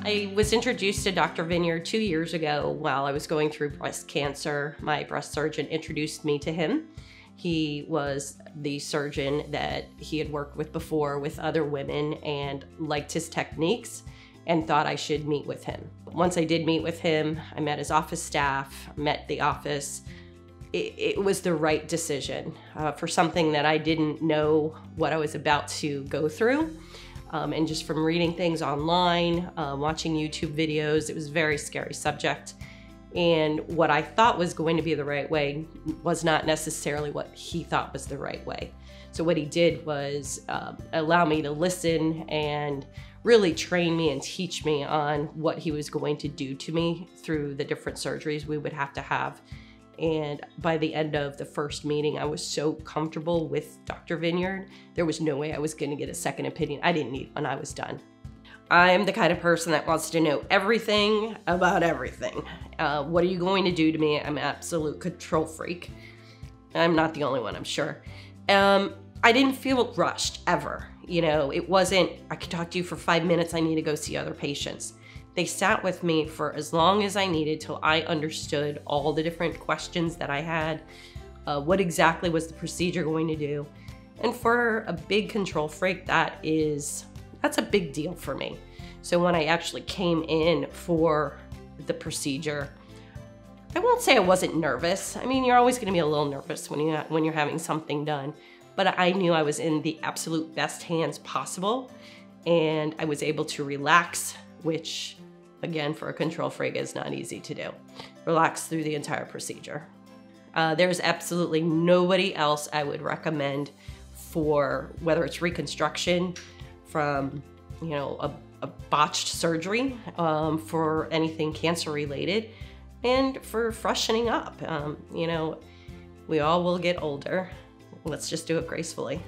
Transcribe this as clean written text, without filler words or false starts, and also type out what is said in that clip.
I was introduced to Dr. Vineyard 2 years ago while I was going through breast cancer. My breast surgeon introduced me to him. He was the surgeon that he had worked with before with other women and liked his techniques and thought I should meet with him. Once I did meet with him, I met his office staff, met the office. It was the right decision for something that I didn't know what I was about to go through. And just from reading things online, watching YouTube videos, it was a very scary subject. And what I thought was going to be the right way was not necessarily what he thought was the right way. So what he did was allow me to listen and really train me and teach me on what he was going to do to me through the different surgeries we would have to have. And by the end of the first meeting, I was so comfortable with Dr. Vineyard, there was no way I was going to get a second opinion. I didn't need one. I was done. I'm the kind of person that wants to know everything about everything. What are you going to do to me? I'm an absolute control freak. I'm not the only one, I'm sure. I didn't feel rushed, ever. You know, it wasn't, I could talk to you for 5 minutes, I need to go see other patients. They sat with me for as long as I needed till I understood all the different questions that I had, what exactly was the procedure going to do. And for a big control freak, that's a big deal for me. So when I actually came in for the procedure, I won't say I wasn't nervous. I mean, you're always gonna be a little nervous when you're having something done, but I knew I was in the absolute best hands possible, and I was able to relax, which again, for a control freak is not easy to do. Relax through the entire procedure. There's absolutely nobody else I would recommend for whether it's reconstruction from, you know, a botched surgery, for anything cancer related, and for freshening up. You know, we all will get older. Let's just do it gracefully.